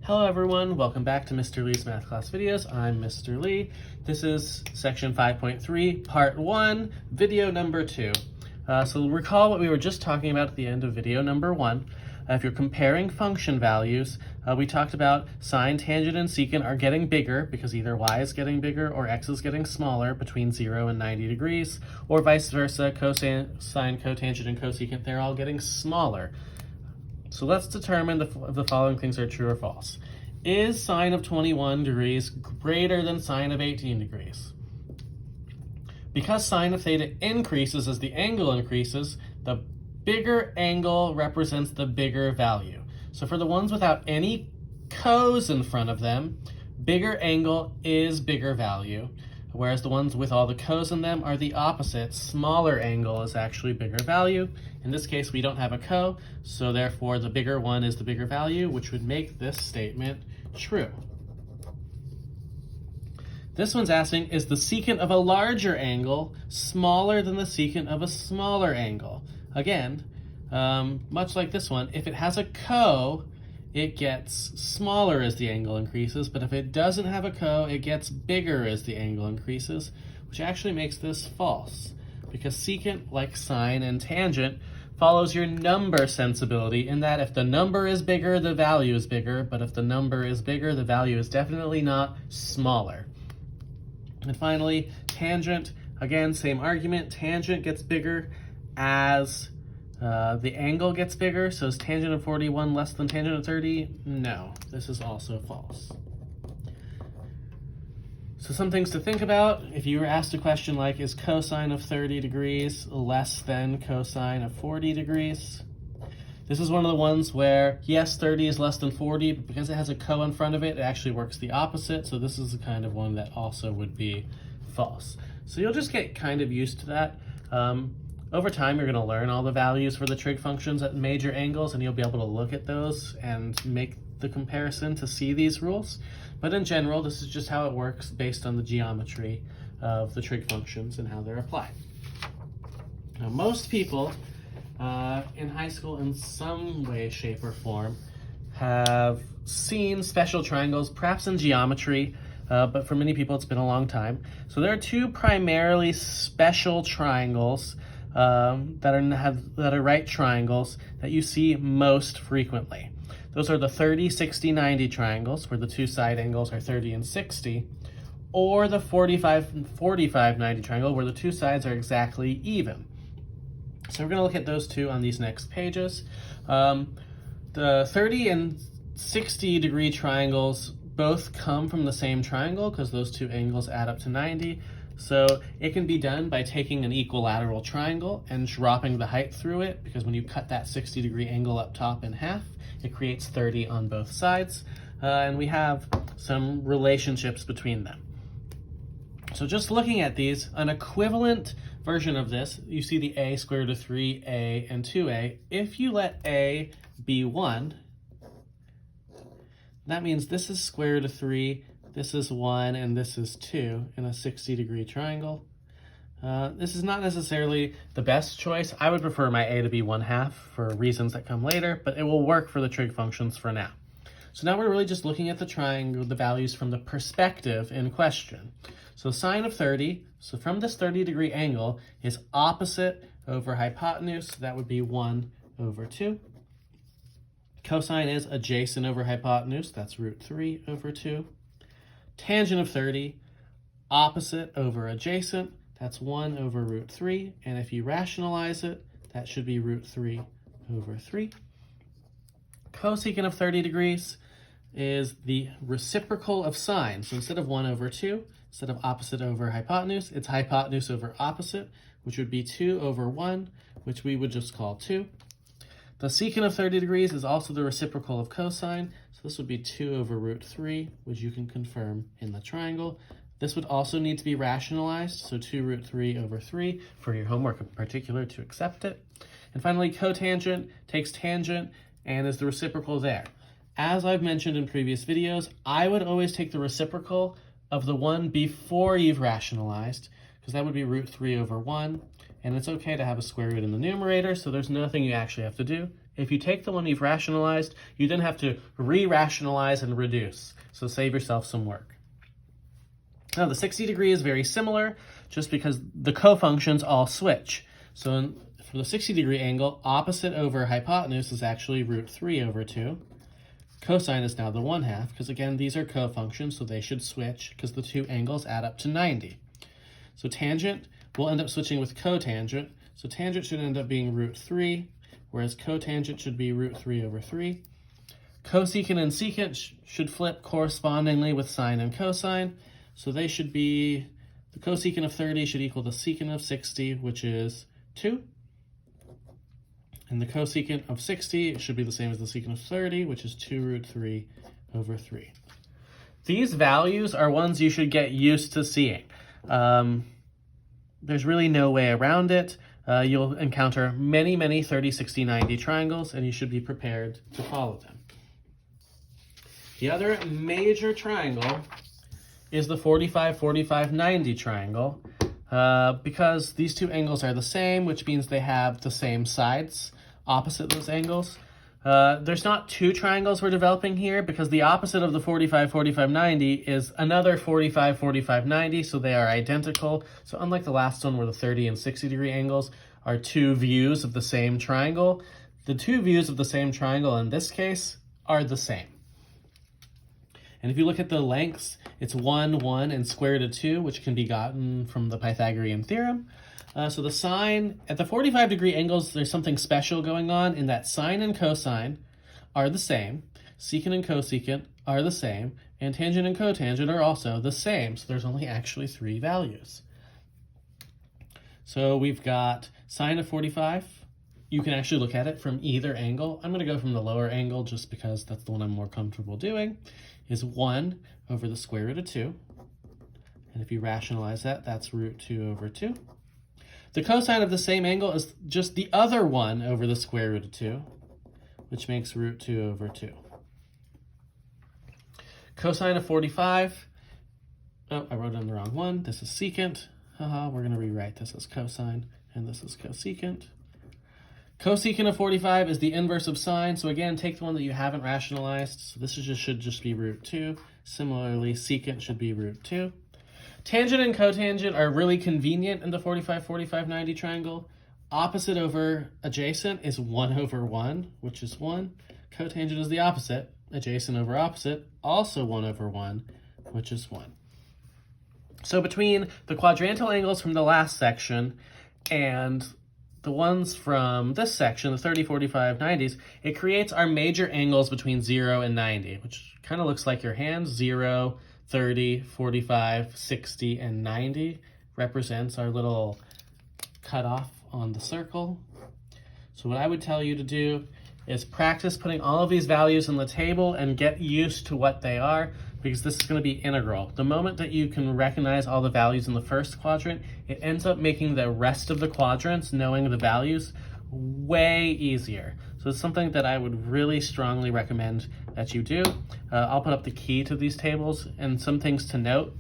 Hello everyone, welcome back to Mr. Lee's Math Class Videos. I'm Mr. Lee. This is section 5.3, part 1, video number 2. So recall what we were just talking about at the end of video number 1. If you're comparing function values, we talked about sine, tangent, and secant are getting bigger because either y is getting bigger or x is getting smaller between 0 and 90 degrees, or vice versa, cosine, sine, cotangent, and cosecant, they're all getting smaller. So let's determine if the following things are true or false. Is sine of 21 degrees greater than sine of 18 degrees? Because sine of theta increases as the angle increases, the bigger angle represents the bigger value. So for the ones without any cos in front of them, bigger angle is bigger value, whereas the ones with all the cos in them are the opposite. Smaller angle is actually bigger value. In this case, we don't have a co, so therefore the bigger one is the bigger value, which would make this statement true. This one's asking, is the secant of a larger angle smaller than the secant of a smaller angle? Again, much like this one, if it has a co, it gets smaller as the angle increases, but if it doesn't have a co, it gets bigger as the angle increases, which actually makes this false, because secant, like sine and tangent, follows your number sensibility in that if the number is bigger, the value is bigger, but if the number is bigger, the value is definitely not smaller. And finally, tangent, again, same argument, tangent gets bigger as the angle gets bigger. So is tangent of 41 less than tangent of 30? No, this is also false. So some things to think about. If you were asked a question like, is cosine of 30 degrees less than cosine of 40 degrees? This is one of the ones where, yes, 30 is less than 40, but because it has a co in front of it, it actually works the opposite. So this is the kind of one that also would be false. So you'll just get kind of used to that. Over time, you're going to learn all the values for the trig functions at major angles, and you'll be able to look at those and make the comparison to see these rules. But in general, this is just how it works based on the geometry of the trig functions and how they're applied. Now, most people in high school in some way, shape, or form have seen special triangles, perhaps in geometry, but for many people it's been a long time. So there are two primarily special triangles that are right triangles that you see most frequently. Those are the 30, 60, 90 triangles, where the two side angles are 30 and 60, or the 45, 45, 90 triangle, where the two sides are exactly even. So we're going to look at those two on these next pages. The 30 and 60 degree triangles both come from the same triangle because those two angles add up to 90. So it can be done by taking an equilateral triangle and dropping the height through it, because when you cut that 60 degree angle up top in half, it creates 30 on both sides. And we have some relationships between them. So just looking at these, an equivalent version of this, you see the a square root of 3a and 2a. If you let a be 1, that means this is square root of 3, this is 1, and this is 2 in a 60 degree triangle. This is not necessarily the best choice. I would prefer my a to be 1/2 for reasons that come later, but it will work for the trig functions for now. So now we're really just looking at the triangle, the values from the perspective in question. So sine of 30, so from this 30 degree angle, is opposite over hypotenuse, so that would be 1/2. Cosine is adjacent over hypotenuse, that's root 3/2. Tangent of 30, opposite over adjacent, that's 1/root 3, and if you rationalize it, that should be root 3/3. Cosecant of 30 degrees is the reciprocal of sine. So instead of 1/2, instead of opposite over hypotenuse, it's hypotenuse over opposite, which would be 2/1, which we would just call 2. The secant of 30 degrees is also the reciprocal of cosine, so this would be 2/root 3, which you can confirm in the triangle. This would also need to be rationalized, so 2/root 3/3 for your homework in particular to accept it. And finally, cotangent takes tangent and is the reciprocal there. As I've mentioned in previous videos, I would always take the reciprocal of the one before you've rationalized, because that would be root 3/1, and it's okay to have a square root in the numerator, so there's nothing you actually have to do. If you take the one you've rationalized, you then have to re-rationalize and reduce. So save yourself some work. Now the 60 degree is very similar just because the cofunctions all switch. So for the 60 degree angle, opposite over hypotenuse is actually root 3 over 2. Cosine is now the 1/2 because again, these are cofunctions, so they should switch because the two angles add up to 90. So tangent will end up switching with cotangent. So tangent should end up being root 3, whereas cotangent should be root 3 over 3. Cosecant and secant should flip correspondingly with sine and cosine. So they should be, the cosecant of 30 should equal the secant of 60, which is 2. And the cosecant of 60 should be the same as the secant of 30, which is 2 root 3 over 3. These values are ones you should get used to seeing. There's really no way around it. You'll encounter many, many 30, 60, 90 triangles, and you should be prepared to follow them. The other major triangle is the 45, 45, 90 triangle, because these two angles are the same, which means they have the same sides opposite those angles. There's not two triangles we're developing here because the opposite of the 45, 45, 90 is another 45, 45, 90, so they are identical. So unlike the last one where the 30 and 60 degree angles are two views of the same triangle, the two views of the same triangle in this case are the same. And if you look at the lengths, it's 1, 1, and square root of 2, which can be gotten from the Pythagorean theorem. So the sine, at the 45 degree angles, there's something special going on in that sine and cosine are the same, secant and cosecant are the same, and tangent and cotangent are also the same. So there's only actually 3 values. So we've got sine of 45. You can actually look at it from either angle. I'm going to go from the lower angle just because that's the one I'm more comfortable doing, is 1 over the square root of 2. And if you rationalize that, that's root 2 over 2. The cosine of the same angle is just the other 1 over the square root of 2, which makes root 2 over 2. Cosine of 45, oh, I wrote in the wrong one. This is secant. Haha, we're going to rewrite this as cosine, and this is cosecant. Cosecant of 45 is the inverse of sine, so again, take the one that you haven't rationalized. So this should just be root 2. Similarly, secant should be root 2. Tangent and cotangent are really convenient in the 45, 45, 90 triangle. Opposite over adjacent is 1 over 1, which is 1. Cotangent is the opposite. Adjacent over opposite, also 1 over 1, which is 1. So between the quadrantal angles from the last section and the ones from this section, the 30, 45, 90s, it creates our major angles between 0 and 90, which kind of looks like your hand. 0, 30, 45, 60, and 90 represents our little cutoff on the circle. So what I would tell you to do is practice putting all of these values in the table and get used to what they are, because this is going to be integral. The moment that you can recognize all the values in the first quadrant, it ends up making the rest of the quadrants, knowing the values, way easier. So it's something that I would really strongly recommend that you do. I'll put up the key to these tables and some things to note.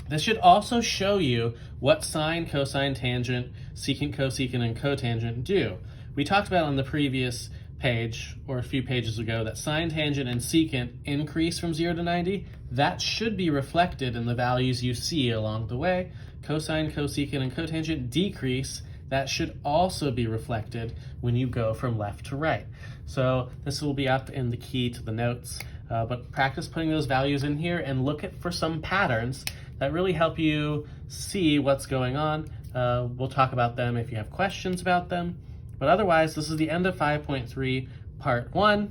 This should also show you what sine, cosine, tangent, secant, cosecant, and cotangent do. We talked about on the previous page, or a few pages ago, that sine, tangent, and secant increase from 0 to 90. That should be reflected in the values you see along the way. Cosine, cosecant, and cotangent decrease. That should also be reflected when you go from left to right. So this will be up in the key to the notes, but practice putting those values in here and look for some patterns that really help you see what's going on. We'll talk about them if you have questions about them. But otherwise, this is the end of 5.3 part 1.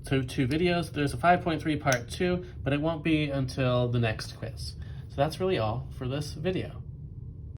So 2 videos. There's a 5.3 part 2, but it won't be until the next quiz. So that's really all for this video.